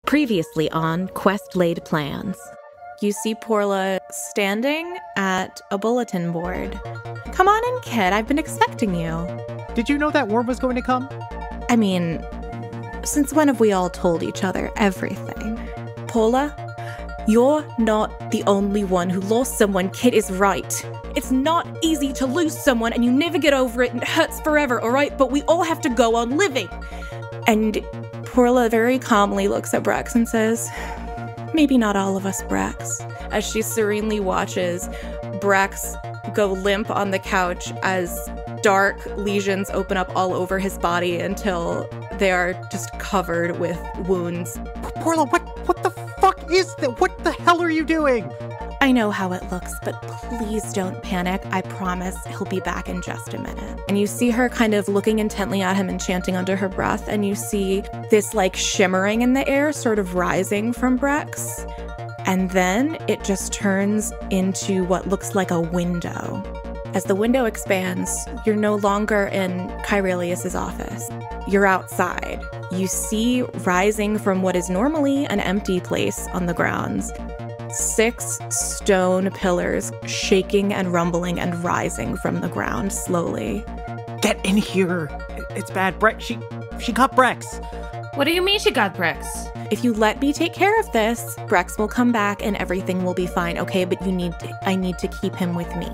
Previously on Quest Laid Plans. You see Porla standing at a bulletin board. Come on in, kid. I've been expecting you. Did you know that worm was going to come? I mean, since when have we all told each other everything? Porla, you're not the only one who lost someone. Kid is right. It's not easy to lose someone and you never get over it and it hurts forever, all right? But we all have to go on living. And Porla very calmly looks at Brex and says, maybe not all of us, Brex. As she serenely watches Brex go limp on the couch as dark lesions open up all over his body until they are just covered with wounds. Porla, what the fuck is that? What the hell are you doing? I know how it looks, but please don't panic. I promise he'll be back in just a minute. And you see her kind of looking intently at him and chanting under her breath, and you see this like shimmering in the air sort of rising from Brex. And then it just turns into what looks like a window. As the window expands, you're no longer in Kyrelius's office. You're outside. You see rising from what is normally an empty place on the grounds 6 stone pillars shaking and rumbling and rising from the ground slowly. Get in here. It's bad. Brex, she got Brex. What do you mean she got Brex? If you let me take care of this, Brex will come back and everything will be fine, okay? But I need to keep him with me.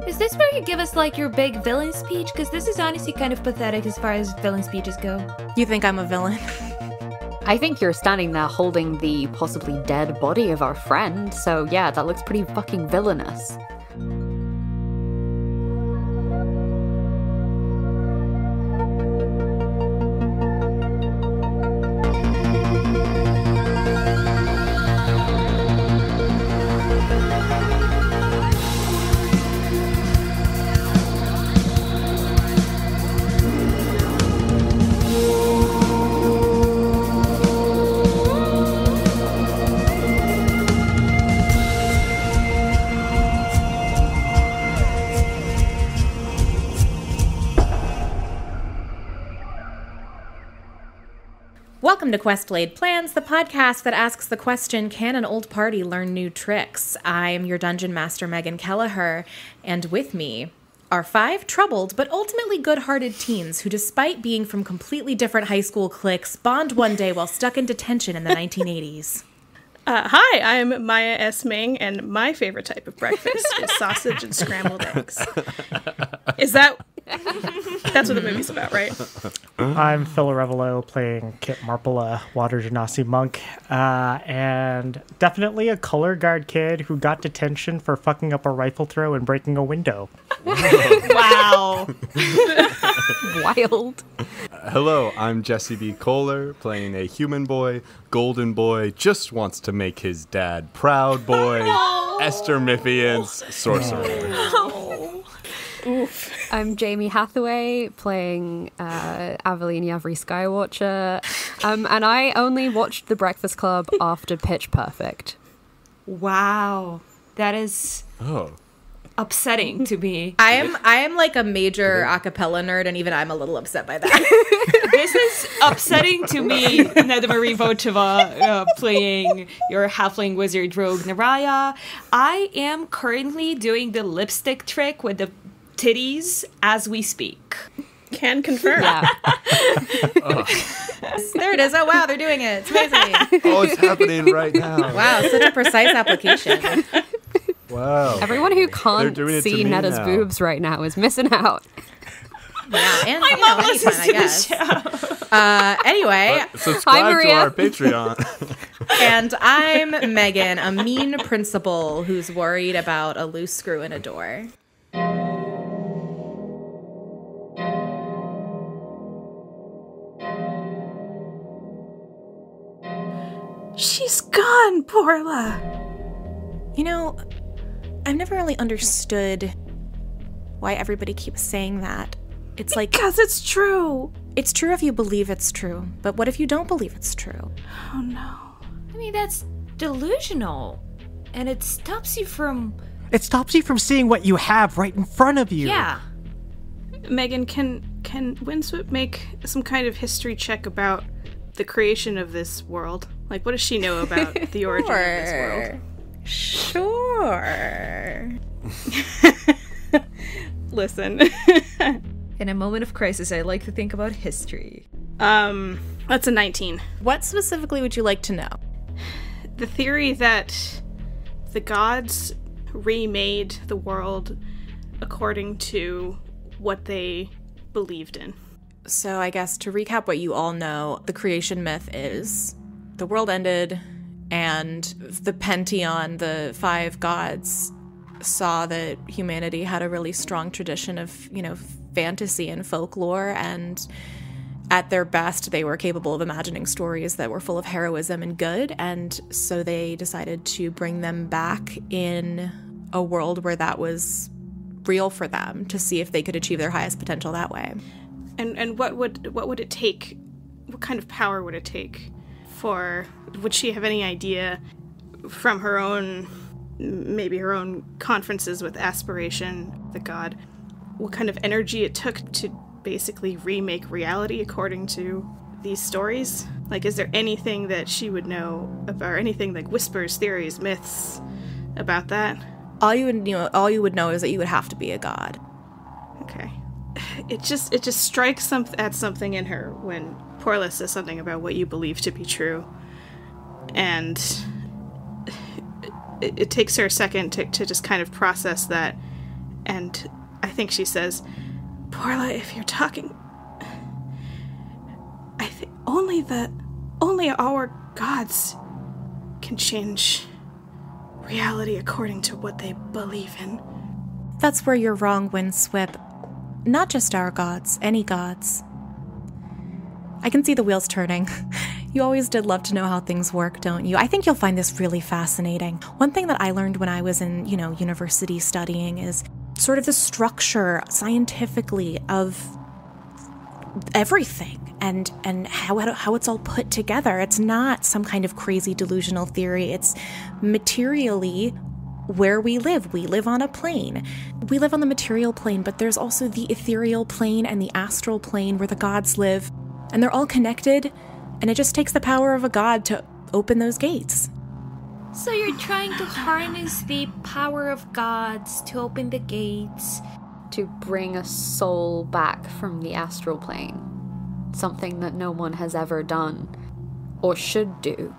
Is this where you give us like your big villain speech? Because this is honestly kind of pathetic as far as villain speeches go. You think I'm a villain? I think you're standing there holding the possibly dead body of our friend, so yeah, that looks pretty fucking villainous. Welcome to Quest Laid Plans, the podcast that asks the question, can an old party learn new tricks? I am your dungeon master, Meghan Kelleher, and with me are 5 troubled but ultimately good-hearted teens who, despite being from completely different high school cliques, bond one day while stuck in detention in the 1980s. Hi, I'm Maya S. Ming, and my favorite type of breakfast is sausage and scrambled eggs. That's what the movie's about, right? I'm Phil Arevalo playing Kit Marpala, Water Genasi Monk, and definitely a color guard kid who got detention for fucking up a rifle throw and breaking a window. Wow. Wild. Hello, I'm Jesse B. Koehler, playing a human boy, golden boy, just wants to make his dad proud boy, Esther Mithian's sorcerer. Oof. I'm Jamie Hathaway, playing Aveline Yavri Skywatcher, and I only watched The Breakfast Club after Pitch Perfect. Wow. That is upsetting to me. I am like a major a cappella nerd, and even I'm a little upset by that. This is upsetting to me, Neda Marie Valcheva, playing your halfling wizard rogue Naraya. I am currently doing the lipstick trick with the titties as we speak. Can confirm. Yeah. There it is. Oh, wow, they're doing it. It's amazing. Oh, it's happening right now. Wow, such a precise application. Wow. Everyone who can't see Neda's boobs right now is missing out. Yeah, and My mom listens anytime, I to guess. the show. Anyway. Subscribe to our Patreon. And I'm Megan, a mean principal who's worried about a loose screw in a door. She's gone, Porla. You know, I've never really understood why everybody keeps saying that. It's like... Because it's true. It's true if you believe it's true, but what if you don't believe it's true? Oh, no. I mean, that's delusional. And it stops you from... It stops you from seeing what you have right in front of you. Yeah. Megan, can Windsweep make some kind of history check about the creation of this world? Like, what does she know about the origin of this world? Sure. Listen. In a moment of crisis, I like to think about history. That's a 19. What specifically would you like to know? The theory that the gods remade the world according to what they believed in. So I guess to recap what you all know, the creation myth is the world ended and the pantheon, the 5 gods, saw that humanity had a really strong tradition of, fantasy and folklore, and at their best, they were capable of imagining stories that were full of heroism and good, and so they decided to bring them back in a world where that was real for them, to see if they could achieve their highest potential that way. And what would it take? What kind of power would it take for? Would she have any idea from her own, maybe her own conferences with Aspiration, the god, what kind of energy it took to basically remake reality according to these stories? Like, is there anything that she would know about, or anything like whispers, theories, myths about that? All you would know is that you would have to be a god. Okay. It just strikes at something in her when Porla says something about what you believe to be true, and it takes her a second to just kind of process that, and I think she says, Porla, if you're talking, I think only our gods can change reality according to what they believe in. That's where you're wrong, Windswip. Not just our gods, any gods. I can see the wheels turning. You always did love to know how things work, don't you? I think you'll find this really fascinating. One thing that I learned when I was in, university studying is sort of the structure scientifically of everything and how it's all put together. It's not some kind of crazy delusional theory. It's materially where we live. We live on a plane. We live on the material plane, but there's also the ethereal plane and the astral plane where the gods live. And they're all connected, and it just takes the power of a god to open those gates. So you're trying to harness the power of gods to open the gates. To bring a soul back from the astral plane. Something that no one has ever done. Or should do.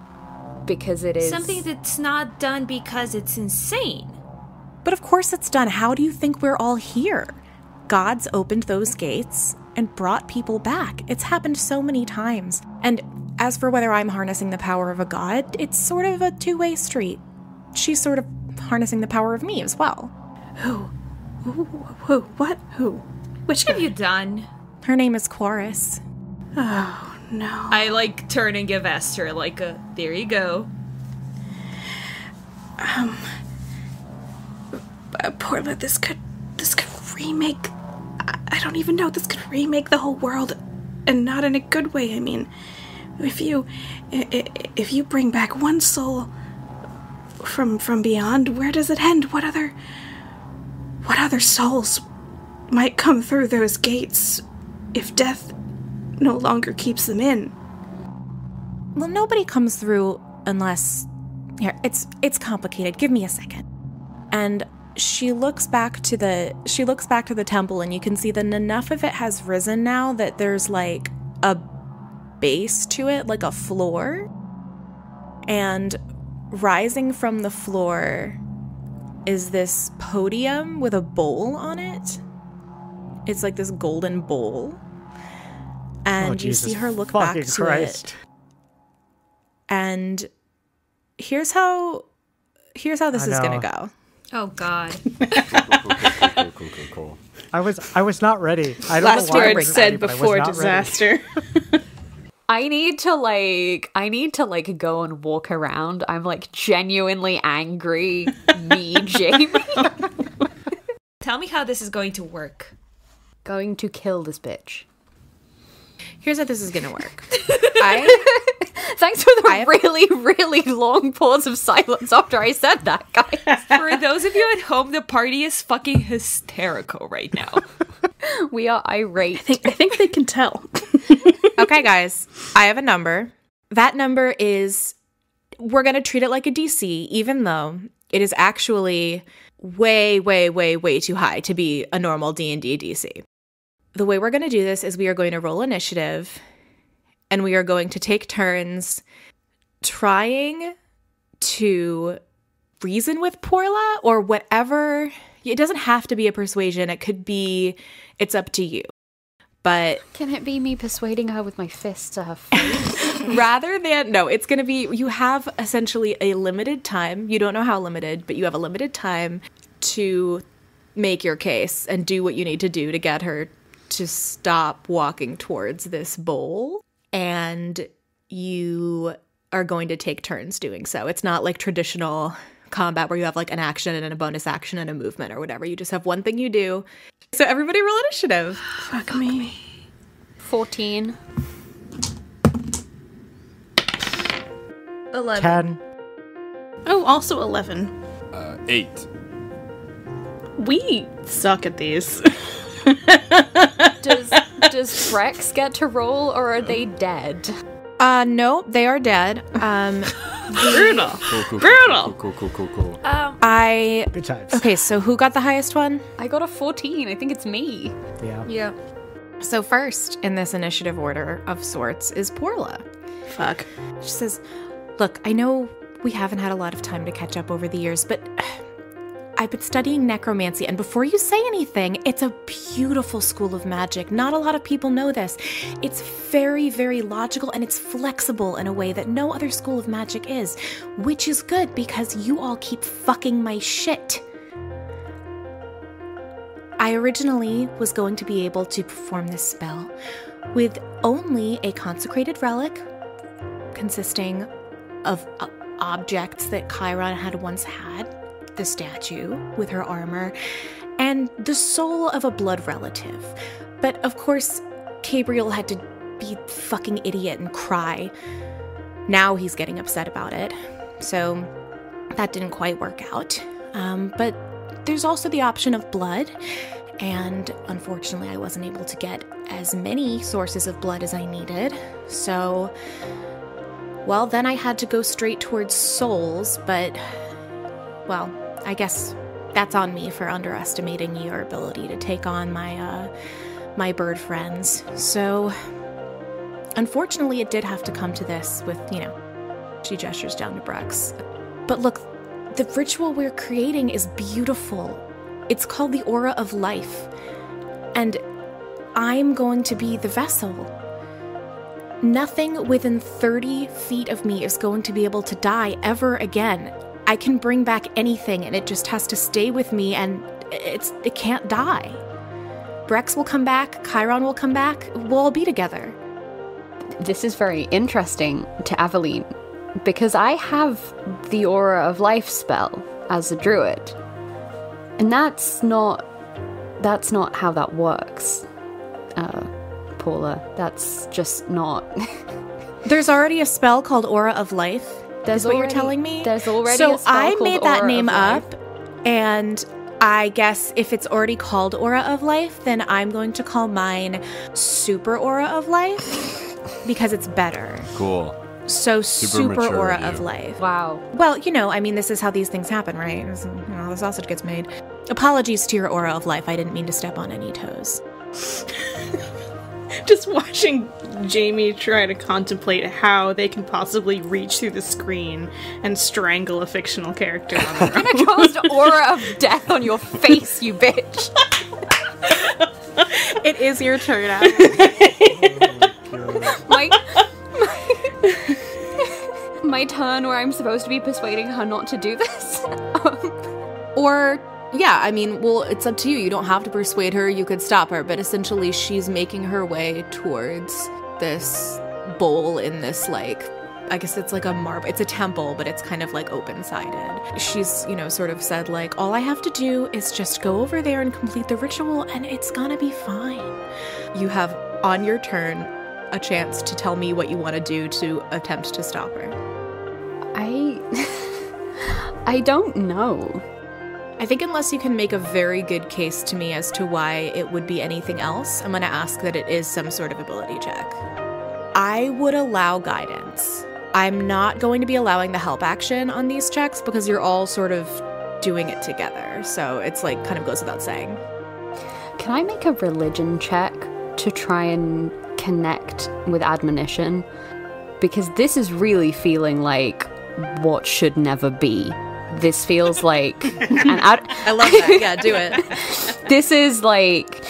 Because it is... Something that's not done because it's insane. But of course it's done. How do you think we're all here? Gods opened those gates and brought people back. It's happened so many times. And as for whether I'm harnessing the power of a god, it's sort of a two-way street. She's sort of harnessing the power of me as well. Who? What? Who? Which What have you done? Her name is Chorus. Oh, no. I turn and give Esther there you go. Porla, this could remake, I don't even know, this could remake the whole world, and not in a good way. I mean, if you bring back one soul from beyond, where does it end? What other souls might come through those gates if death no longer keeps them in? Well, nobody comes through unless... Here, it's complicated. Give me a second. And she looks back to the temple, and you can see that enough of it has risen now that there's a base to it, like a floor. And rising from the floor is this podium with a bowl on it. It's like this golden bowl. And you see her look back to it. And here's how this is gonna go. Oh, God. Cool. I was not ready. I don't Last know why I word wasn't said ready, but I was before not disaster. I need to go and walk around. I'm genuinely angry. Me, Jamie. Tell me how this is going to work. Going to kill this bitch. Here's how this is gonna work. Thanks for the really, really long pause of silence after I said that, guys. For those of you at home, the party is fucking hysterical right now. We are irate. I think they can tell. Okay, guys, I have a number. That number is we're going to treat it like a DC, even though it is actually way, way, way, way too high to be a normal D&D DC. The way we're going to do this is we are going to roll initiative, and we are going to take turns trying to reason with Porla or whatever. It doesn't have to be a persuasion. It could be, it's up to you. But can it be me persuading her with my fist to her face? rather than, no, it's going to be, you have essentially a limited time. You don't know how limited, but you have a limited time to make your case and do what you need to do to get her to stop walking towards this bowl. And you are going to take turns doing so. It's not like traditional combat where you have like an action and a bonus action and a movement or whatever. You just have one thing you do. So everybody roll initiative. Fuck me. 14. 11. 10. Oh, also 11. 8. We suck at these. Does Brex get to roll, or are they dead? No, they are dead. Brutal. Cool. Good times. Okay, so who got the highest one? I got a 14. I think it's me. Yeah. So first in this initiative order of sorts is Porla. Fuck. She says, look, I know we haven't had a lot of time to catch up over the years, but I've been studying necromancy, and before you say anything, it's a beautiful school of magic. Not a lot of people know this. It's very, very logical, and it's flexible in a way that no other school of magic is, which is good because you all keep fucking my shit. I originally was going to be able to perform this spell with only a consecrated relic consisting of objects that Khiron had once had. The statue with her armor, and the soul of a blood relative. But of course, Gabriel had to be a fucking idiot and cry. Now he's getting upset about it. So that didn't quite work out. But there's also the option of blood, and unfortunately I wasn't able to get as many sources of blood as I needed. So, well, then I had to go straight towards souls, but, well, I guess that's on me for underestimating your ability to take on my bird friends. So, unfortunately, it did have to come to this with, she gestures down to Brex. But look, the ritual we're creating is beautiful. It's called the Aura of Life. And I'm going to be the vessel. Nothing within 30 feet of me is going to be able to die ever again. I can bring back anything, and it just has to stay with me, and it can't die. Brex will come back, Khiron will come back, we'll all be together. This is very interesting to Aveline, because I have the Aura of Life spell as a druid. And that's not how that works, Paula. That's just not... There's already a spell called Aura of Life. That's what you're telling me? There's already so a spell I called made that Aura name of up, Life. And I guess if it's already called Aura of Life, then I'm going to call mine Super Aura of Life because it's better. Cool. So Super mature Aura of you. of Life. Wow. Well, this is how these things happen, right? The sausage gets made. Apologies to your Aura of Life. I didn't mean to step on any toes. Just watching Jamie try to contemplate how they can possibly reach through the screen and strangle a fictional character on their own. I'm gonna cast Aura of Death on your face, you bitch. It is your turn, my turn where I'm supposed to be persuading her not to do this. Or, yeah, it's up to you. You don't have to persuade her. You could stop her. But essentially, she's making her way towards this bowl in this, I guess it's like it's a temple, but it's kind of open-sided. She's, sort of said all I have to do is just go over there and complete the ritual and it's gonna be fine. You have, on your turn, a chance to tell me what you want to do to attempt to stop her. I don't know. I think unless you can make a very good case to me as to why it would be anything else, I'm going to ask that it is some sort of ability check. I would allow guidance. I'm not going to be allowing the help action on these checks because you're all sort of doing it together. So it's like kind of goes without saying. Can I make a religion check to try and connect with admonition? Because this is really feeling like what should never be. This feels like... I love that. Yeah, do it. This is like...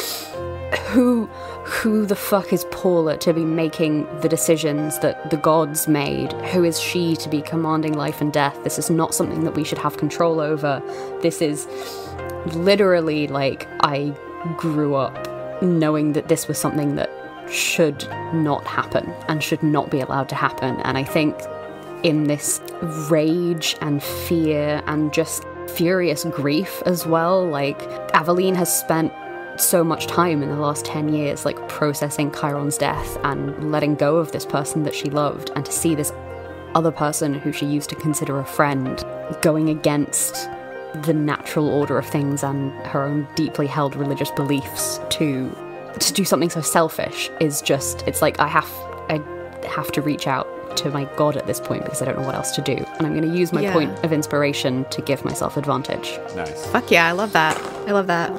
Who the fuck is Paula to be making the decisions that the gods made? Who is she to be commanding life and death? This is not something that we should have control over. This is literally like I grew up knowing that this was something that should not happen and should not be allowed to happen. And I think in this rage and fear and just furious grief as well, like Aveline has spent so much time in the last 10 years like processing Khiron's death and letting go of this person that she loved, and to see this other person who she used to consider a friend going against the natural order of things and her own deeply held religious beliefs to do something so selfish is just, it's like I have to reach out to my god at this point because I don't know what else to do, and I'm going to use my point of inspiration to give myself advantage. Nice. Fuck yeah, I love that. I love that.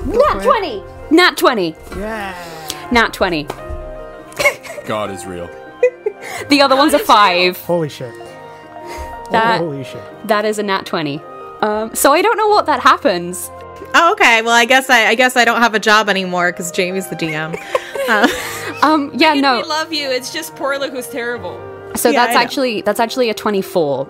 Nat 20! Nat 20! Yeah. Nat 20. God is real. The other one's a 5. Holy shit. Holy shit. That is a nat 20. So I don't know what that happens. Oh, okay. Well, I guess I don't have a job anymore because Jamie's the DM. Yeah, no. We love you. It's just Porla who's terrible. So Yeah, that's actually a 24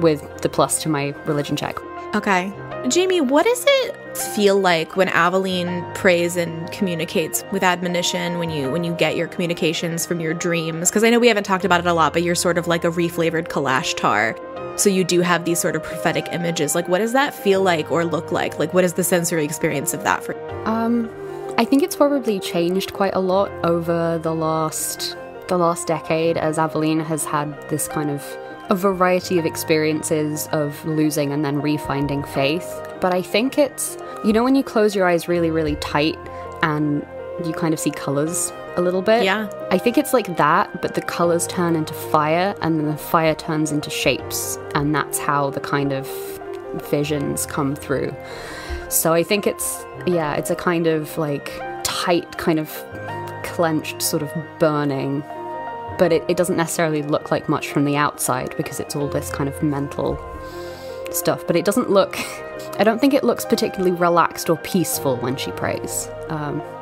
with the plus to my religion check. Okay. Jamie, what does it feel like when Aveline prays and communicates with admonition, when you get your communications from your dreams? Because I know we haven't talked about it a lot, but you're sort of like a reflavored Kalashtar. So you do have these sort of prophetic images. Like, what does that feel like or look like? Like, what is the sensory experience of that for you? I think it's probably changed quite a lot over the last decade, as Aveline has had this kind of a variety of experiences of losing and then refinding faith. But I think it's, you know, when you close your eyes really, really tight and you kind of see colors a little bit? Yeah. I think it's like that, but the colors turn into fire and then the fire turns into shapes. And that's how the kind of visions come through. So I think it's a kind of like tight, kind of clenched sort of burning. But it doesn't necessarily look like much from the outside because it's all this kind of mental stuff. But it doesn't look... I don't think it looks particularly relaxed or peaceful when she prays.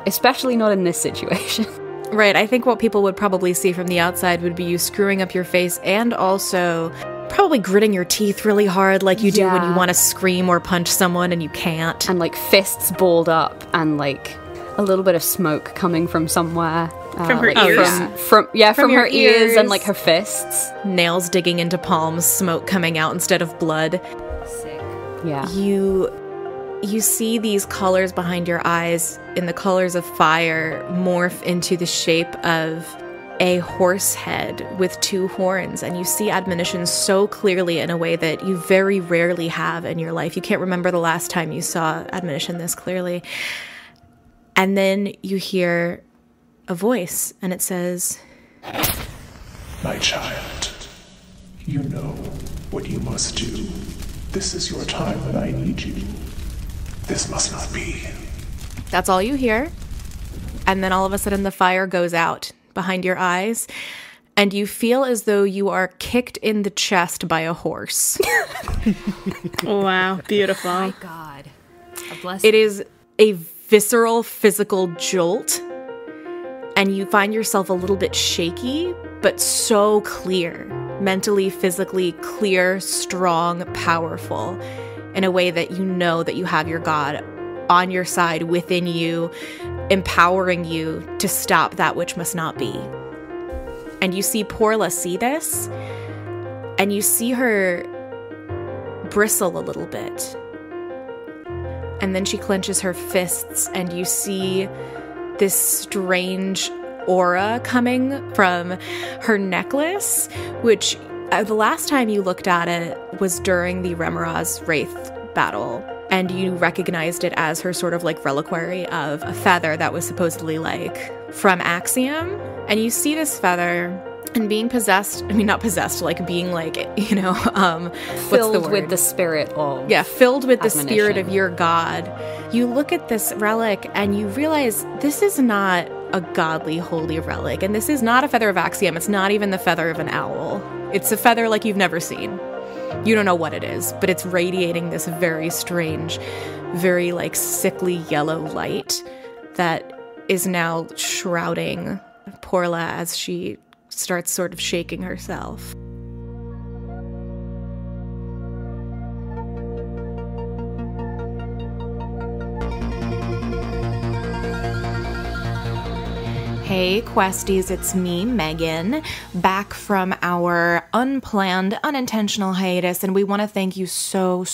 Especially not in this situation. Right. I think what people would probably see from the outside would be you screwing up your face and also probably gritting your teeth really hard like you do when you want to scream or punch someone and you can't. And like fists balled up and like a little bit of smoke coming from somewhere. From her like ears? From her ears ears. and like her fists. Nails digging into palms, smoke coming out instead of blood. Sick. Yeah. You see these colors behind your eyes in the colors of fire morph into the shape of a horse head with 2 horns, and you see admonition so clearly in a way that you very rarely have in your life. You can't remember the last time you saw admonition this clearly. And then you hear a voice, and it says, My child, you know what you must do. This is your time when I need you. This must not be. That's all you hear. And then all of a sudden the fire goes out behind your eyes, and you feel as though you are kicked in the chest by a horse. Wow, beautiful. My God. A blessing. It is a visceral, physical jolt, and you find yourself a little bit shaky, but so clear. Mentally, physically clear, strong, powerful, in a way that you know that you have your God on your side, within you, empowering you to stop that which must not be. And you see Porla see this, and you see her bristle a little bit. And then she clenches her fists, and you see this strange aura coming from her necklace, which the last time you looked at it was during the Remoraz Wraith battle, and you recognized it as her sort of like reliquary of a feather that was supposedly like from Axiom. And you see this feather, And being possessed, I mean, not possessed, like being like, you know, what's the Filled word? with the spirit of Filled with the spirit admonition. of your god. You look at this relic and you realize this is not a godly, holy relic. And this is not a feather of Axiom. It's not even the feather of an owl. It's a feather like you've never seen. You don't know what it is, but it's radiating this very strange, very like sickly yellow light that is now shrouding Porla as she starts sort of shaking herself. Hey Questies, it's me, Megan, back from our unplanned, unintentional hiatus, and we want to thank you so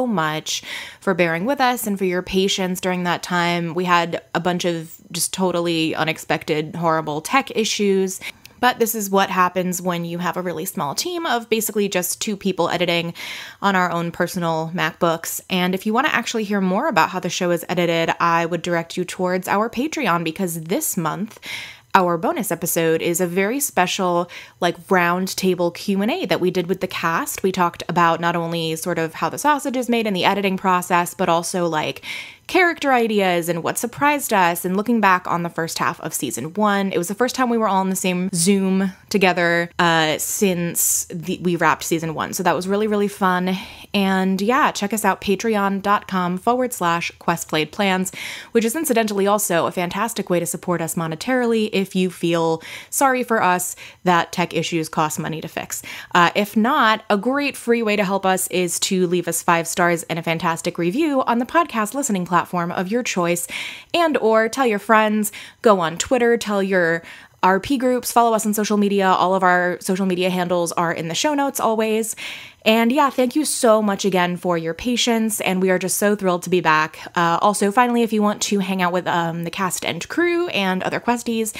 much for bearing with us and for your patience during that time. We had a bunch of just totally unexpected, horrible tech issues. But this is what happens when you have a really small team of basically just 2 people editing on our own personal MacBooks. And if you want to actually hear more about how the show is edited, I would direct you towards our Patreon, because this month, our bonus episode is a very special, like, round table Q&A that we did with the cast. We talked about not only sort of how the sausage is made in the editing process, but also, like, character ideas and what surprised us, and looking back on the first half of season 1. It was the first time we were all in the same Zoom together since we wrapped season 1. So that was really fun. And yeah, check us out, patreon.com/questplayedplans, which is incidentally also a fantastic way to support us monetarily if you feel sorry for us that tech issues cost money to fix. If not, a great free way to help us is to leave us 5 stars and a fantastic review on the podcast listening platform of your choice, and or tell your friends, go on Twitter, tell your RP groups, follow us on social media. All of our social media handles are in the show notes always. And yeah, thank you so much again for your patience, and we are just so thrilled to be back. Also, finally, if you want to hang out with the cast and crew and other questies,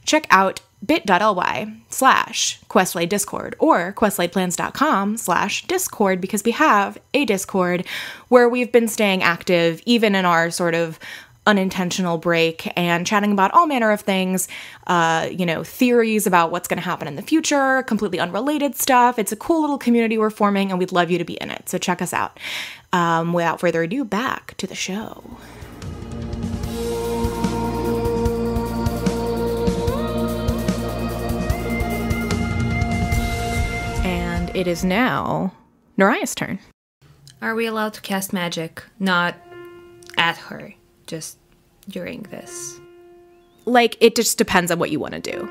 check out bit.ly/Questlaid Discord or questlaidplans.com/Discord, because we have a Discord where we've been staying active even in our sort of unintentional break and chatting about all manner of things, theories about what's going to happen in the future, completely unrelated stuff. It's a cool little community we're forming, and we'd love you to be in it. So check us out. Without further ado, back to the show. And it is now Naraya's turn. Are we allowed to cast magic? Not at her, just during this. Like, it just depends on what you want to do.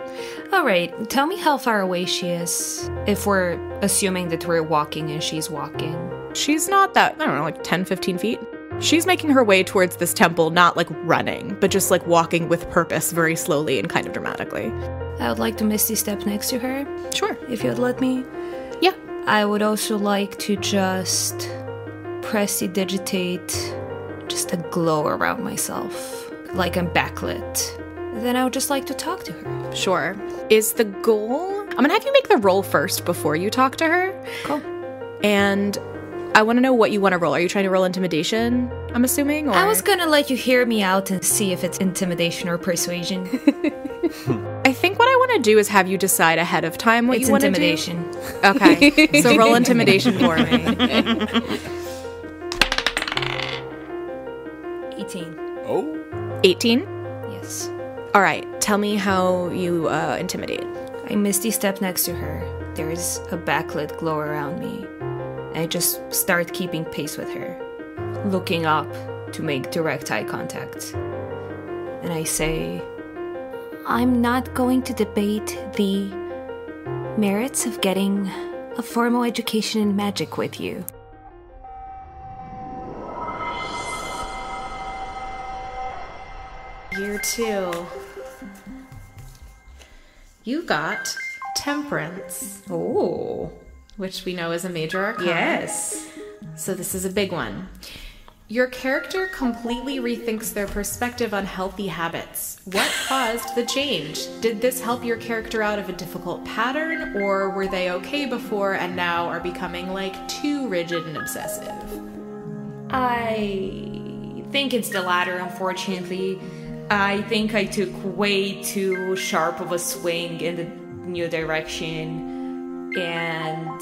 All right, tell me how far away she is, if we're assuming that we're walking and she's walking. She's not that, I don't know, like 10, 15 feet. She's making her way towards this temple, not like running, but just like walking with purpose very slowly and kind of dramatically. I would like to Misty step next to her. Sure. If you'd let me. Yeah. I would also like to just prestidigitate just a glow around myself, like I'm backlit. Then I would just like to talk to her. Sure. Is the goal... I'm gonna have you make the roll first before you talk to her. Cool. And I want to know what you want to roll. Are you trying to roll intimidation, I'm assuming? Or? I was gonna let you hear me out and see if it's intimidation or persuasion. I think what I want to do is have you decide ahead of time what you want to do. It's intimidation. Okay. So roll intimidation for me. 18. Oh. 18? Yes. All right. Tell me how you intimidate. I misty step next to her. There's a backlit glow around me. I just start keeping pace with her, looking up to make direct eye contact. And I say, I'm not going to debate the merits of getting a formal education in magic with you. Year 2. You got Temperance. Oh. Which we know is a major arcana. Yes. So this is a big one. Your character completely rethinks their perspective on healthy habits. What caused the change? Did this help your character out of a difficult pattern, or were they okay before and now are becoming like too rigid and obsessive? I think it's the latter, unfortunately. I think I took way too sharp of a swing in the new direction and,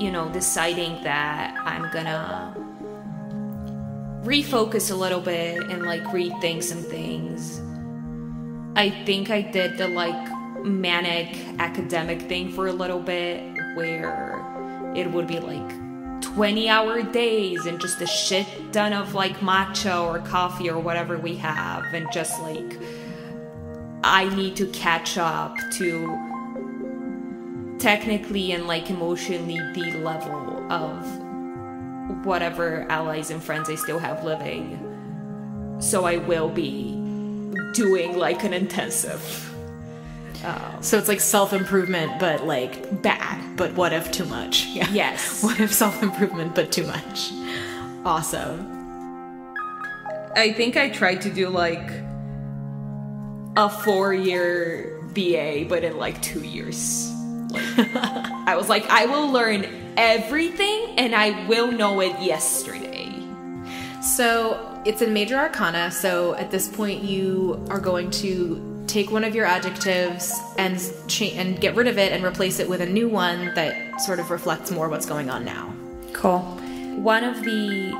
you know, deciding that I'm gonna refocus a little bit and like rethink some things. I think I did the like manic academic thing for a little bit where it would be like 20-hour days and just a shit ton of like matcha or coffee or whatever we have, and just like I need to catch up to technically and like emotionally the level of whatever allies and friends I still have living. So I will be doing like an intensive. So it's like self-improvement, but like bad. But what if too much? Yeah. Yes. What if self-improvement, but too much? Awesome. I think I tried to do like a 4-year BA, but in like 2 years. Like, I was like, I will learn everything and I will know it yesterday. So it's in Major Arcana. So at this point, you are going to take one of your adjectives and get rid of it and replace it with a new one that sort of reflects more what's going on now. Cool. One of the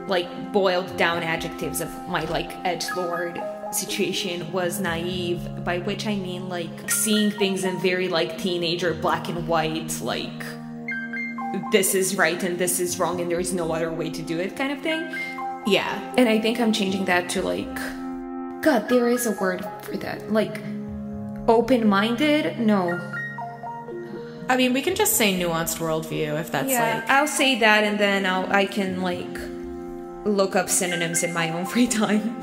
like boiled down adjectives of my like edgelord situation was naive, by which I mean like seeing things in very like teenager black and white, like this is right and this is wrong and there is no other way to do it kind of thing. Yeah. And I think I'm changing that to like, God, there is a word for that. Like, open-minded? No. I mean, we can just say nuanced worldview if that's like... I'll say that and then I can, like, look up synonyms in my own free time.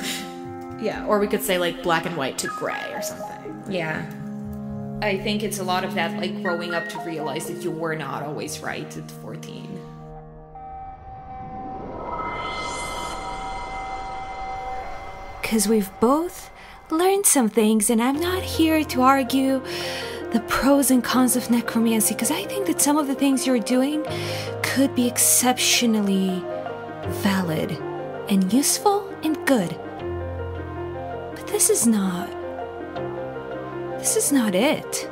Yeah, or we could say, like, black and white to gray or something. Yeah. I think it's a lot of that, like, growing up to realize that you were not always right at 14. Because we've both learned some things, and I'm not here to argue the pros and cons of necromancy, because I think that some of the things you're doing could be exceptionally valid and useful and good. But this is not it.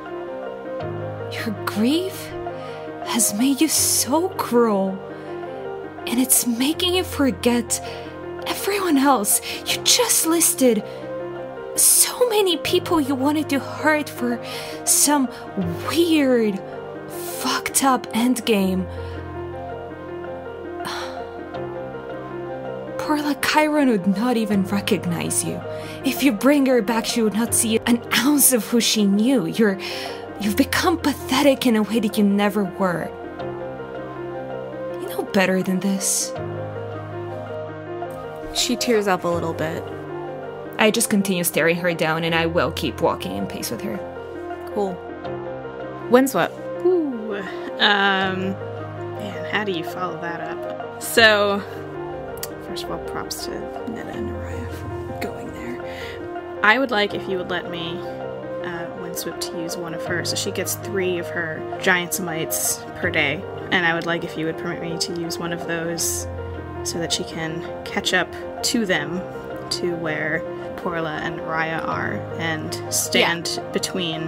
Your grief has made you so cruel, and it's making you forget everyone else. You just listed so many people you wanted to hurt for some weird, fucked up endgame. Poor Khiron would not even recognize you. If you bring her back, she would not see an ounce of who she knew. You've become pathetic in a way that you never were. You know better than this. She tears up a little bit. I just continue staring her down, and I will keep walking in pace with her. Cool. Windswept. Ooh. Man, how do you follow that up? So, first of all, props to Neda and Naraya for going there. I would like if you would let me Windswept to use one of her, so she gets 3 of her giant smites per day, and I would like if you would permit me to use one of those so that she can catch up to them, to where Porla and Raya are, and stand between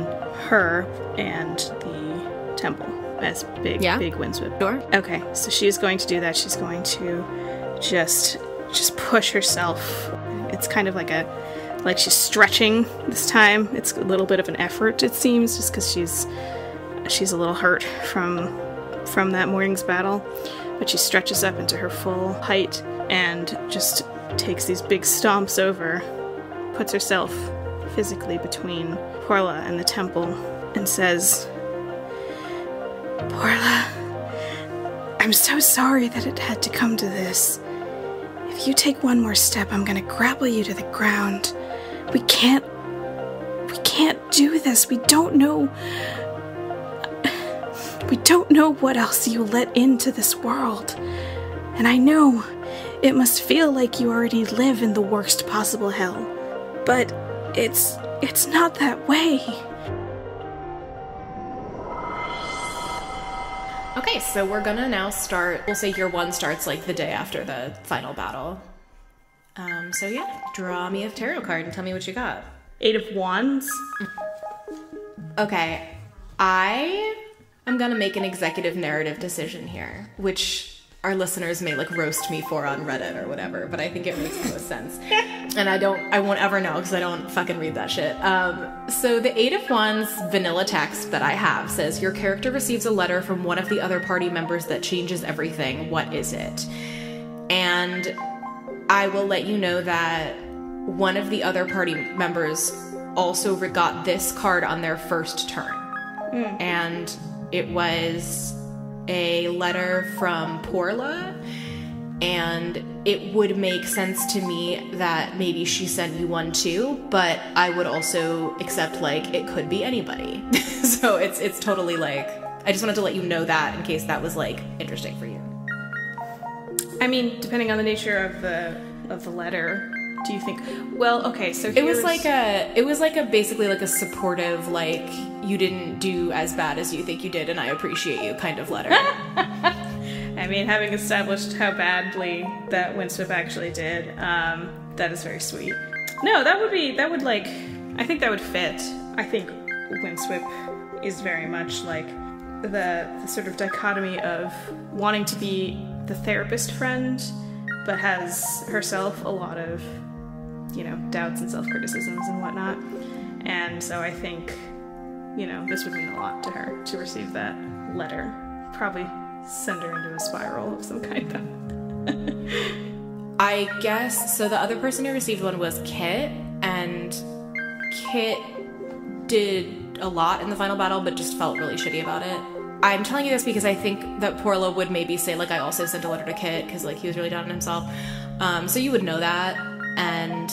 her and the temple as big windsweep. Sure. Okay, so she's going to do that. She's going to just push herself. It's kind of like she's stretching this time. It's a little bit of an effort, it seems, just because she's a little hurt from that morning's battle. But she stretches up into her full height and just takes these big stomps over, puts herself physically between Porla and the temple, and says, Porla, I'm so sorry that it had to come to this. If you take one more step, I'm gonna grapple you to the ground. We can't do this. We don't know what else you let into this world. And I know it must feel like you already live in the worst possible hell. But it's not that way. Okay, so we're gonna now start. We'll say year 1 starts like the day after the final battle. So yeah, draw me a tarot card and tell me what you got. 8 of Wands. Okay, I am gonna make an executive narrative decision here, which our listeners may like roast me for on Reddit or whatever, but I think it makes the most sense. And I won't ever know because I don't fucking read that shit. So the 8 of Wands vanilla text that I have says, your character receives a letter from one of the other party members that changes everything. What is it? And I will let you know that one of the other party members also got this card on their first turn. And it was a letter from Porla, and it would make sense to me that maybe she sent you one too, but I would also accept like it could be anybody. So it's totally like, I just wanted to let you know that in case that was like interesting for you. I mean, depending on the nature of the letter, do you think? Well, okay, so it was like a basically like a supportive, like, you didn't do as bad as you think you did and I appreciate you kind of letter. I mean, having established how badly that Windsweep actually did, that is very sweet. No, I think that would fit. I think Windsweep is very much like the sort of dichotomy of wanting to be the therapist friend, but has herself a lot of, doubts and self-criticisms and whatnot. And so I think, this would mean a lot to her to receive that letter. Probably send her into a spiral of some kind, though. I guess, so the other person who received one was Kit, and Kit did a lot in the final battle, but just felt really shitty about it. I'm telling you this because I think that Porla would maybe say, like, I also sent a letter to Kit, because, like, he was really down on himself. So you would know that, and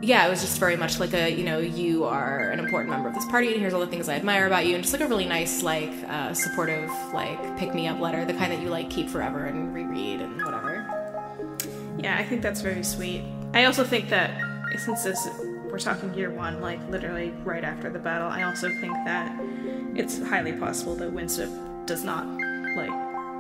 yeah, it was just very much like a, you are an important member of this party, and here's all the things I admire about you, and just like a really nice, like, supportive, like, pick-me-up letter, the kind that you, like, keep forever and reread and whatever. Yeah, I think that's very sweet. I also think that, since we're talking year one, like, literally right after the battle, I also think that it's highly possible that Windsweep does not, like,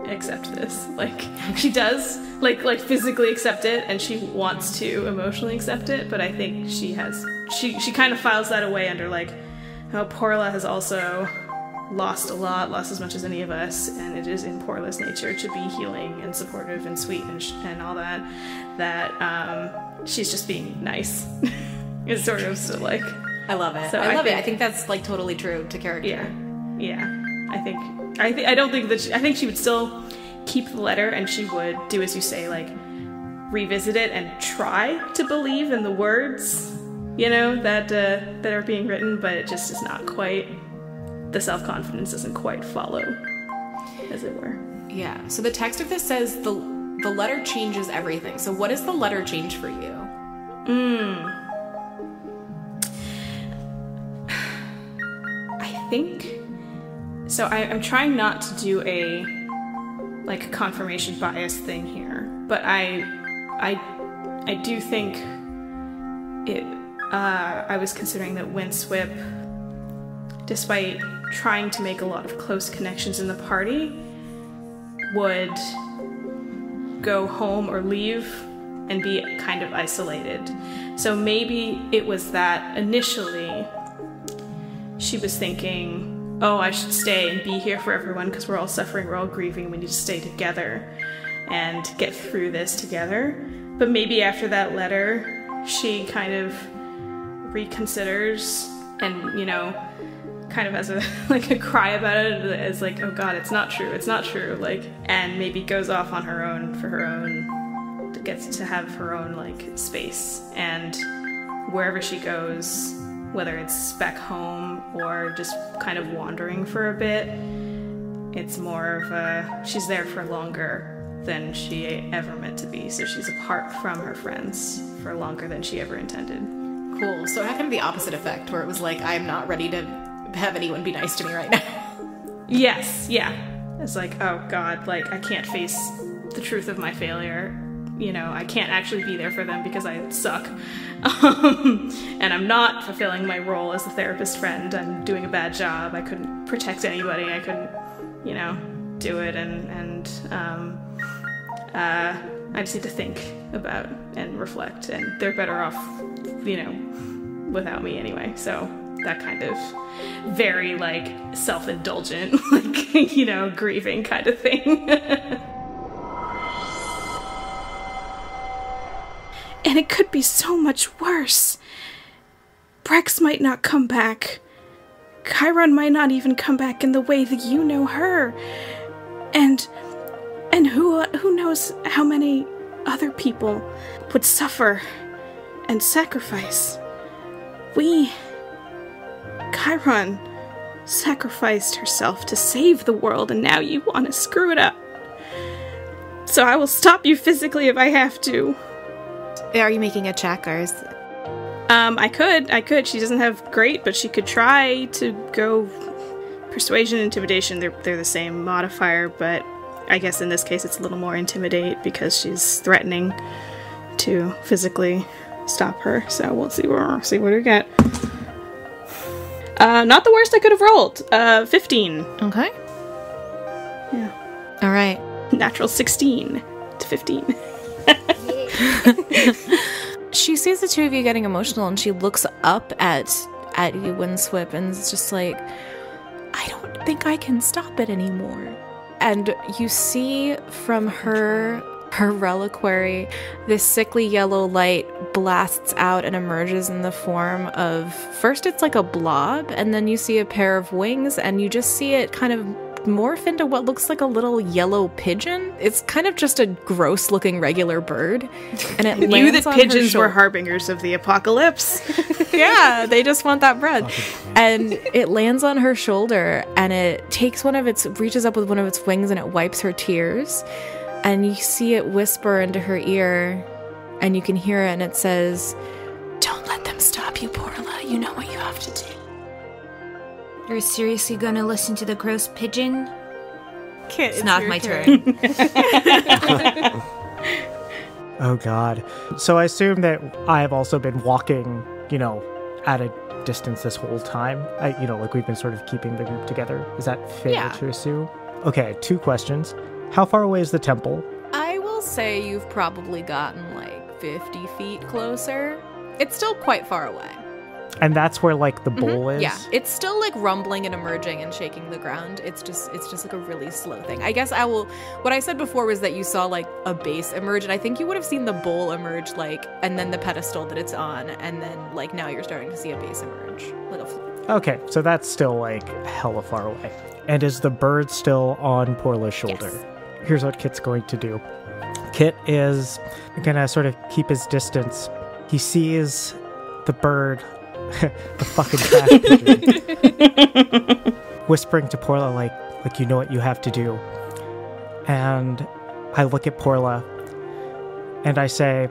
accept this. Like, she does, like physically accept it, and she wants to emotionally accept it, but I think she kind of files that away under, like, how Porla has also lost a lot, lost as much as any of us, and it is in Porla's nature to be healing and supportive and sweet and all that she's just being nice. It's sort of so, like... I love it. So I love it. I think that's, like, totally true to character. Yeah. I think she would still keep the letter, and she would do as you say, like, revisit it and try to believe in the words, that are being written, but it just is not quite, the self-confidence doesn't quite follow, as it were. Yeah. So the text of this says the letter changes everything. So what does the letter change for you? I think... So I'm trying not to do a, like, confirmation bias thing here, but I do think it. I was considering that Windsweep, despite trying to make a lot of close connections in the party, would go home or leave and be kind of isolated. So maybe it was that initially she was thinking, oh, I should stay and be here for everyone because we're all suffering, we're all grieving, we need to stay together and get through this together. But maybe after that letter, she kind of reconsiders and, kind of has a cry about it as like, oh God, it's not true, like, and maybe goes off on her own for her own, gets to have her own, like, space. And wherever she goes, whether it's back home or just kind of wandering for a bit, it's more of she's there for longer than she ever meant to be. So she's apart from her friends for longer than she ever intended. Cool. So it had kind of the opposite effect, where it was like, I'm not ready to have anyone be nice to me right now. Yes, yeah. It's like, oh God, like, I can't face the truth of my failure. I can't actually be there for them because I suck. And I'm not fulfilling my role as the therapist friend. I'm doing a bad job. I couldn't protect anybody. I couldn't, do it. And I just need to think about and reflect. And they're better off, without me anyway. So that kind of very like self-indulgent, like, grieving kind of thing. And it could be so much worse. Brex might not come back. Khiron might not even come back in the way that you know her. And who knows how many other people would suffer and sacrifice. Khiron sacrificed herself to save the world, and now you want to screw it up. So I will stop you physically if I have to. Are you making a check, or is... I could. She doesn't have great, but she could try to go persuasion, intimidation. They're the same modifier, but I guess in this case it's a little more intimidate because she's threatening to physically stop her. So we'll see what we get. Not the worst I could have rolled. 15. Okay. Yeah. All right. Natural 16 to 15. She sees the two of you getting emotional, and she looks up at you, Windswip, and is just like, I don't think I can stop it anymore. And you see from her reliquary, this sickly yellow light blasts out and emerges in the form of, first it's like a blob, and then you see a pair of wings, and you just see it kind of morph into what looks like a little yellow pigeon. It's kind of just a gross looking regular bird, and it knew lands that on pigeons her were harbingers of the apocalypse. Yeah, they just want that bread. And it lands on her shoulder, and it reaches up with one of its wings, and it wipes her tears, and you see it whisper into her ear, and you can hear it, and it says, "Don't let them stop you, Porla. You know what you have to do." You're seriously gonna listen to the gross pigeon? Kit, It's not my turn. Oh god. So I assume that I have also been walking, at a distance this whole time. Like we've been sort of keeping the group together. Is that fair to assume? Okay, 2 questions. How far away is the temple? I will say you've probably gotten like 50 feet closer. It's still quite far away. And that's where like the bowl is? Yeah, it's still like rumbling and emerging and shaking the ground. It's just like a really slow thing. I guess what I said before was that you saw like a base emerge, and I think you would have seen the bowl emerge and then the pedestal that it's on, and then like now you're starting to see a base emerge. Okay, so that's still like hella far away. And is the bird still on Porla's shoulder? Yes. Here's what Kit's going to do. Kit is gonna sort of keep his distance. He sees the bird, the fucking trash pigeon, whispering to Porla like you know what you have to do. And I look at Porla and I say,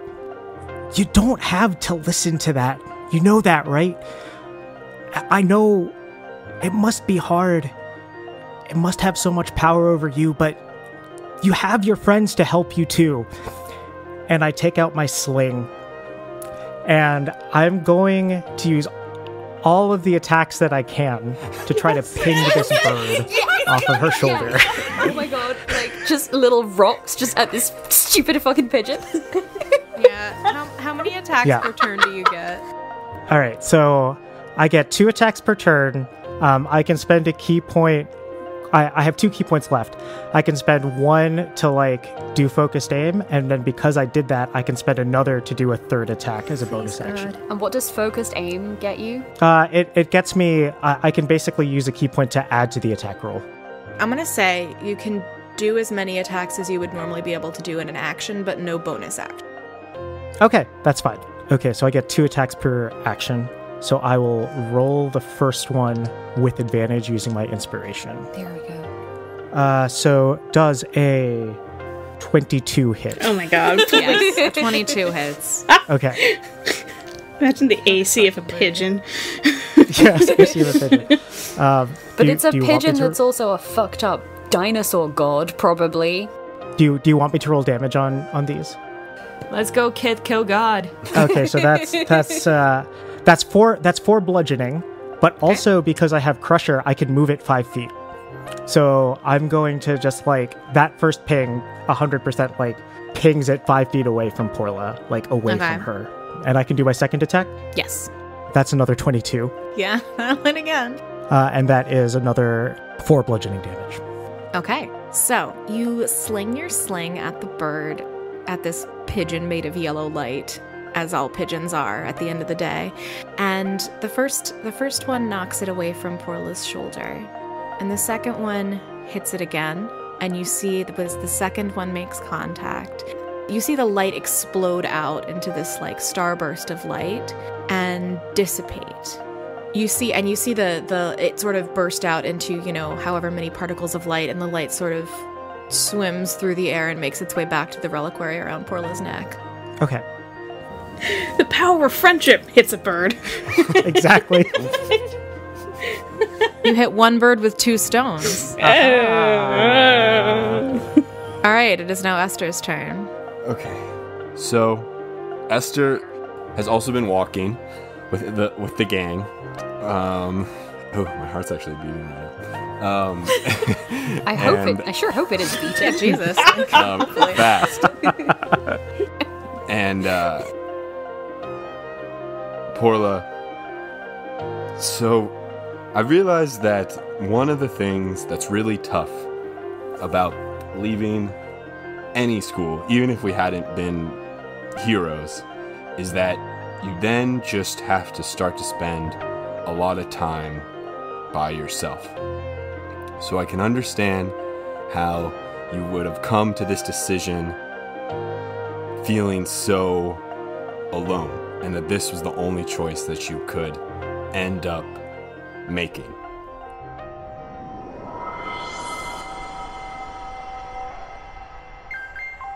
you don't have to listen to that. You know that, right? I know it must be hard. It must have so much power over you, but you have your friends to help you too. And I take out my sling, and I'm going to use all of the attacks that I can to try to ping this bird off of her shoulder. Oh my god, like just little rocks just at this stupid fucking pigeon. Yeah. How many attacks per turn do you get? All right, so I get 2 attacks per turn. I can spend a key point. I have 2 key points left. I can spend 1 to do focused aim, and then because I did that, I can spend another to do a 3rd attack as a bonus action. And what does focused aim get you? It gets me. I can basically use a key point to add to the attack roll. I'm gonna say you can do as many attacks as you would normally be able to do in an action, but no bonus action. Okay, that's fine. Okay, so I get 2 attacks per action. So I will roll the first one with advantage using my inspiration. There we go. So does a 22 hit? Oh my god. Yes, 22 hits. Okay. Imagine the AC of a pigeon. Yes, AC of a pigeon. But it's a pigeon that's also a fucked up dinosaur god, probably. Do you want me to roll damage on these? Let's go, Kit, kill God. Okay, so that's 4 bludgeoning, but also because I have Crusher, I can move it 5 feet. So I'm going to just that first ping, 100% pings it 5 feet away from Porla, away from her. And I can do my second attack? Yes. That's another 22. Yeah, and again. And that is another 4 bludgeoning damage. Okay, so you sling your sling at the bird, at this pigeon made of yellow light, as all pigeons are at the end of the day. And the first one knocks it away from Porla's shoulder. And the second one hits it again. And you see that as the second one makes contact, you see the light explode out into this like starburst of light and dissipate. You see the it sort of burst out into, however many particles of light, and the light sort of swims through the air and makes its way back to the reliquary around Porla's neck. Okay. The power of friendship hits a bird. Exactly. You hit one bird with 2 stones. All right, it is now Esther's turn. Okay. So, Esther has also been walking with the gang. My heart's actually beating right now. I sure hope it is beating. Yeah, Jesus. Fast. And Porla. So, I realized that one of the things that's really tough about leaving any school, even if we hadn't been heroes, is that you then just have to start to spend a lot of time by yourself. So I can understand how you would have come to this decision feeling so alone, and that this was the only choice that you could end up making.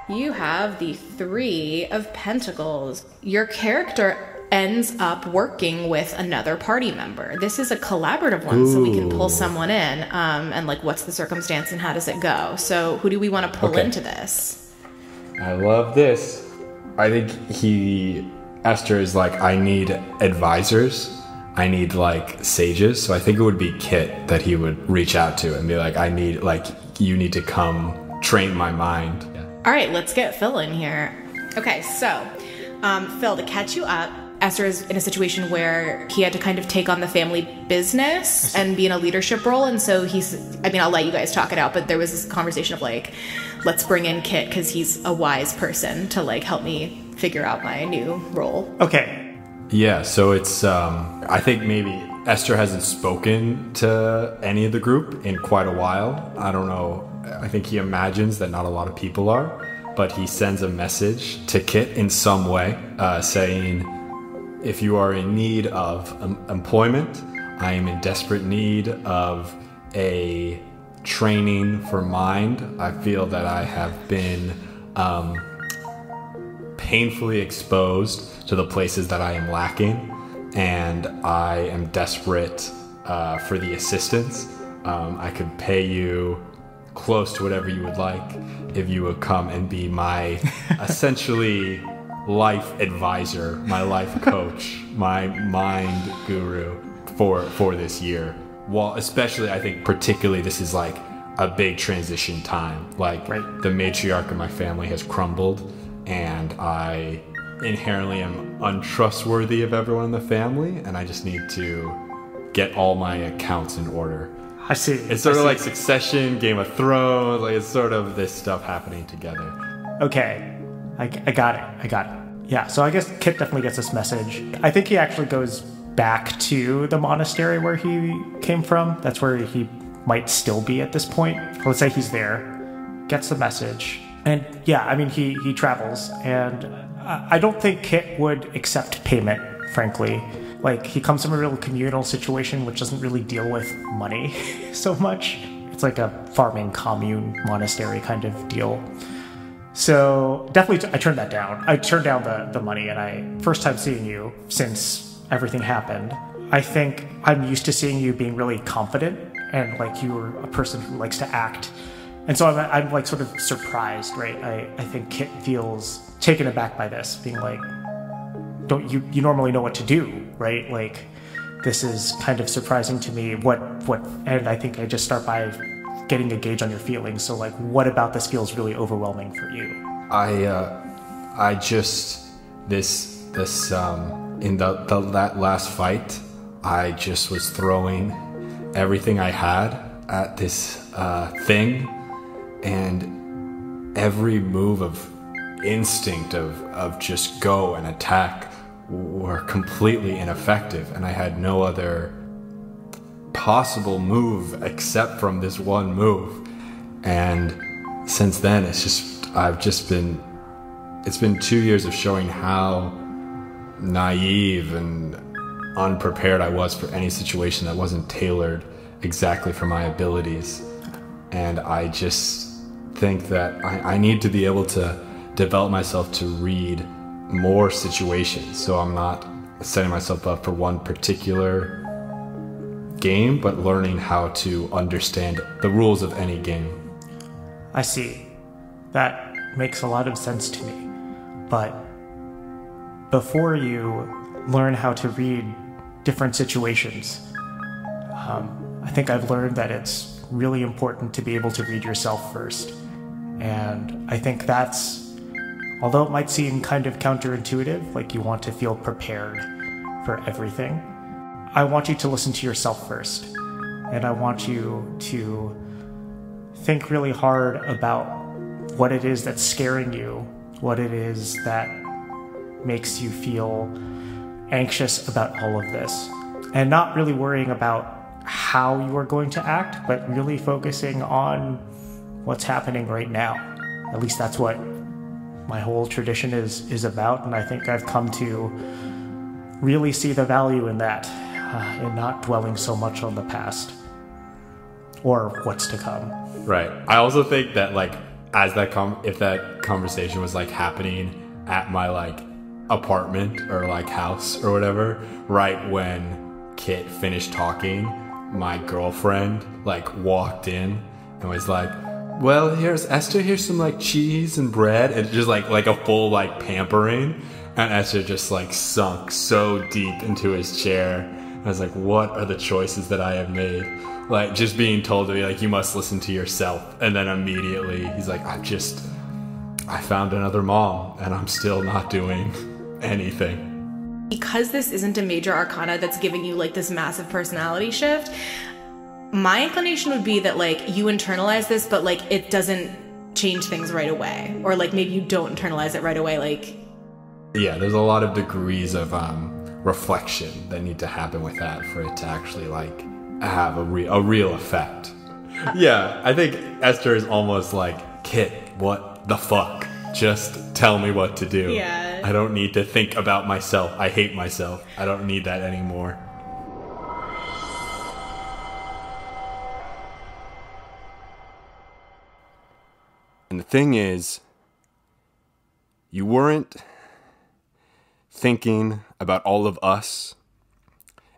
You have the 3 of Pentacles. Your character ends up working with another party member. This is a collaborative one, so we can pull someone in. And like, what's the circumstance and how does it go? So who do we want to pull into this? I love this. I think Esther is like, I need advisors. I need like sages. So I think it would be Kit that he would reach out to and be like, you need to come train my mind. Yeah. All right, let's get Phil in here. Okay, so Phil, to catch you up, Esther is in a situation where he had to kind of take on the family business and be in a leadership role. And so I'll let you guys talk it out, but there was this conversation of like, let's bring in Kit because he's a wise person to like help me figure out my new role. Okay. Yeah, so it's, I think maybe Esther hasn't spoken to any of the group in quite a while. I don't know. I think he imagines that not a lot of people are, but he sends a message to Kit in some way saying, if you are in need of employment, I am in desperate need of a training for mind. I feel that I have been painfully exposed to the places that I am lacking, and I am desperate for the assistance. I could pay you close to whatever you would like if you would come and be my essentially life advisor, my life coach, my mind guru for this year. Well, especially I think particularly this is like a big transition time. Like the matriarch of my family has crumbled, and I inherently am untrustworthy of everyone in the family, and I just need to get all my accounts in order. I see. It's sort of like Succession, Game of Thrones, like it's sort of this stuff happening together. Okay. I got it. Yeah, so I guess Kit definitely gets this message. I think he actually goes back to the monastery where he came from. That's where he might still be at this point. Let's say he's there, gets the message, and yeah, I mean, he travels, and I don't think Kit would accept payment, frankly. Like, he comes from a real communal situation which doesn't really deal with money so much. It's like a farming commune monastery kind of deal. So definitely I turned that down. I turned down the money, and first time seeing you since everything happened, I think I'm used to seeing you being really confident and like you were a person who likes to act. And so I'm like sort of surprised, right? I think Kit feels taken aback by this, being like, don't you normally know what to do, right? Like, this is kind of surprising to me. What, and I think I just start by getting a gauge on your feelings. So like, what about this feels really overwhelming for you? I just, in that last fight, I just was throwing everything I had at this thing, and every move of instinct of just go and attack were completely ineffective, and I had no other possible move except from this one move. And since then, it's been 2 years of showing how naive and unprepared I was for any situation that wasn't tailored exactly for my abilities. And I just think that I need to be able to develop myself to read more situations, so I'm not setting myself up for one particular game, but learning how to understand the rules of any game. I see. That makes a lot of sense to me. But before you learn how to read different situations, I think I've learned that it's really important to be able to read yourself first. And I think that's, although it might seem kind of counterintuitive, like you want to feel prepared for everything, I want you to listen to yourself first. And I want you to think really hard about what it is that's scaring you, what it is that makes you feel anxious about all of this. And not really worrying about how you are going to act, but really focusing on what's happening right now. At least that's what my whole tradition is about, and I think I've come to really see the value in that, in not dwelling so much on the past or what's to come. Right. I also think that, like, as that if that conversation was like happening at my like apartment or like house or whatever, right when Kit finished talking, my girlfriend like walked in and was like, well, here's Esther, here's some like cheese and bread, and just like a full like pampering, and Esther just like sunk so deep into his chair. I was like, what are the choices that I have made? Like, just being told to be like, you must listen to yourself, and then immediately he's like, I found another mom and I'm still not doing anything. Because this isn't a major arcana that's giving you like this massive personality shift, my inclination would be that like you internalize this, but like it doesn't change things right away, or like maybe you don't internalize it right away. Like, yeah, there's a lot of degrees of reflection that need to happen with that for it to actually like have a real effect. Yeah, I think Esther is almost like, Kit, what the fuck? Just tell me what to do. Yeah. I don't need to think about myself. I hate myself. I don't need that anymore. And the thing is, you weren't thinking about all of us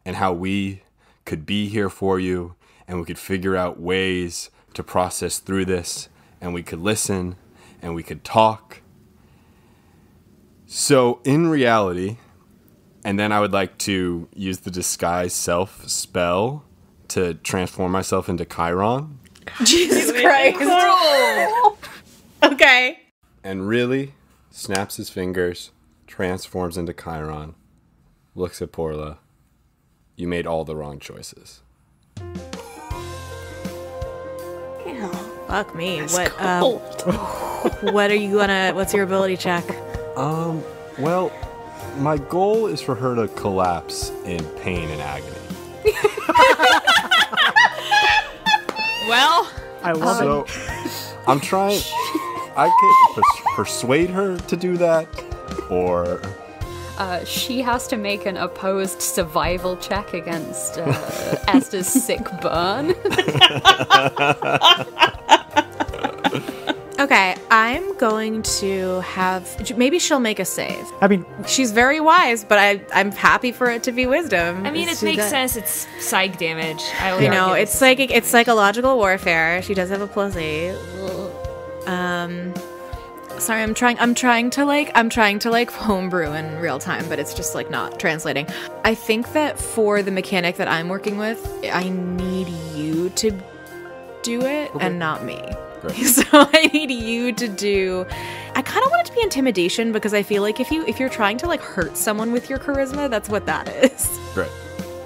and how we could be here for you, and we could figure out ways to process through this, and we could listen, and we could talk. So in reality, and then I would like to use the disguise self spell to transform myself into Khiron. Jesus Christ. Okay. And really snaps his fingers, transforms into Khiron, looks at Porla. You made all the wrong choices. Fuck me. That's What cold. what are you gonna what's your ability check? Well, my goal is for her to collapse in pain and agony. Well, I love it. So, I'm trying. I can persuade her to do that, or She has to make an opposed survival check against Esther's sick burn. Okay, I'm going to have maybe she'll make a save. I mean, She's very wise, but I'm happy for it to be wisdom. I mean, it She makes does- sense. It's psych damage. I would You know, argue. it's psychic. It's psychological warfare. She does have a +8. Sorry, I'm trying to like homebrew in real time, but it's just like not translating. I think that for the mechanic that I'm working with, I need you to do it and not me. Great. So I need you to do. I kind of want it to be intimidation, because I feel like if you're trying to like hurt someone with your charisma, that's what that is. great.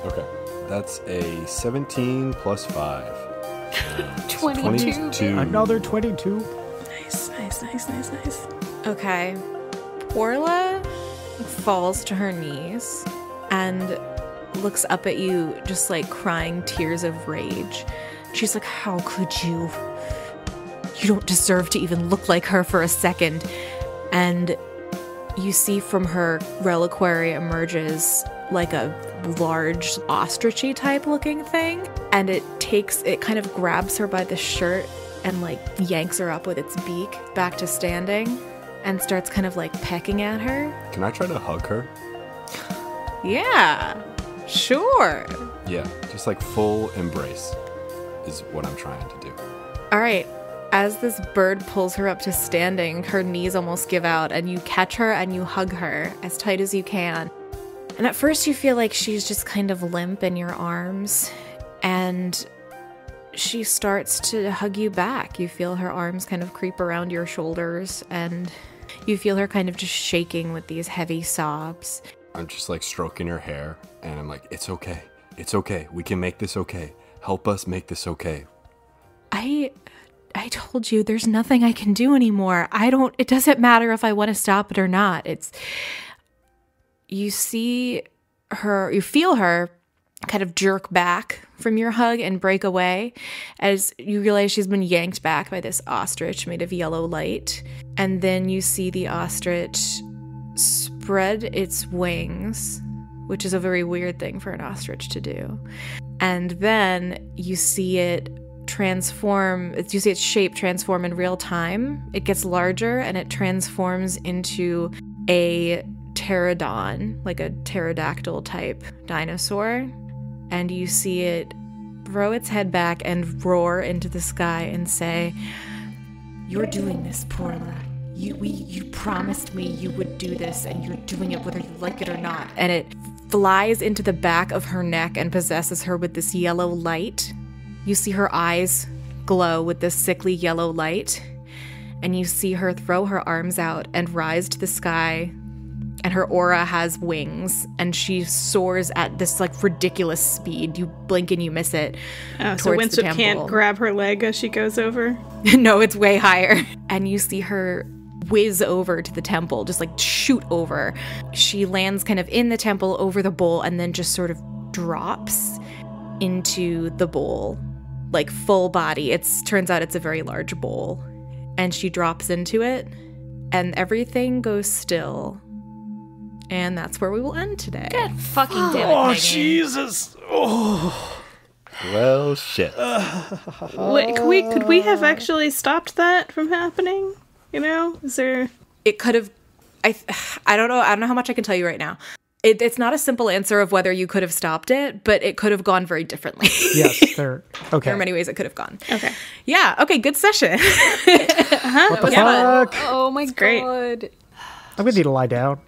Okay. That's a 17 plus 5. 22. Another 22. Nice. Okay. Orla falls to her knees and looks up at you, just like crying tears of rage. She's like, how could you? You don't deserve to even look like her for a second. And you see from her reliquary emerges like a large ostrichy type looking thing. And it kind of grabs her by the shirt and like yanks her up with its beak back to standing and starts kind of like pecking at her. Can I try to hug her? Yeah, sure. Yeah, just like full embrace is what I'm trying to do. All right. As this bird pulls her up to standing, her knees almost give out, and you catch her and you hug her as tight as you can. And at first you feel like she's just kind of limp in your arms, and she starts to hug you back. You feel her arms kind of creep around your shoulders, and you feel her kind of just shaking with these heavy sobs. I'm just like stroking her hair, and I'm like, it's okay. It's okay. We can make this okay. Help us make this okay. I told you there's nothing I can do anymore. It doesn't matter if I want to stop it or not. You feel her kind of jerk back from your hug and break away as you realize she's been yanked back by this ostrich made of yellow light. And then you see the ostrich spread its wings, which is a very weird thing for an ostrich to do. And then you see it transform, you see its shape transform in real time. It gets larger and it transforms into a pterodon, like a pterodactyl type dinosaur. And you see it throw its head back and roar into the sky and say, "You're doing this, Porla. You promised me you would do this, and you're doing it whether you like it or not." And it flies into the back of her neck and possesses her with this yellow light. You see her eyes glow with this sickly yellow light, and you see her throw her arms out and rise to the sky, and her aura has wings, and she soars at this like ridiculous speed. You blink and you miss it. Oh, so Winston can't grab her leg as she goes over? No, it's way higher. And you see her whiz over to the temple, just like shoot over. She lands kind of in the temple over the bowl and then just sort of drops into the bowl, like full body. Turns out it's a very large bowl. And she drops into it and everything goes still. And that's where we will end today. God fucking damn it, Oh, Megan. Jesus. Oh. Well, shit. Wait, could we have actually stopped that from happening? You know, is there? It could have. I don't know. I don't know how much I can tell you right now. It's not a simple answer of whether you could have stopped it, but it could have gone very differently. Yes, there. Okay. There are many ways it could have gone. Okay. Yeah. Okay. Good session. What the fuck? Oh my great. god. I'm gonna need to lie down.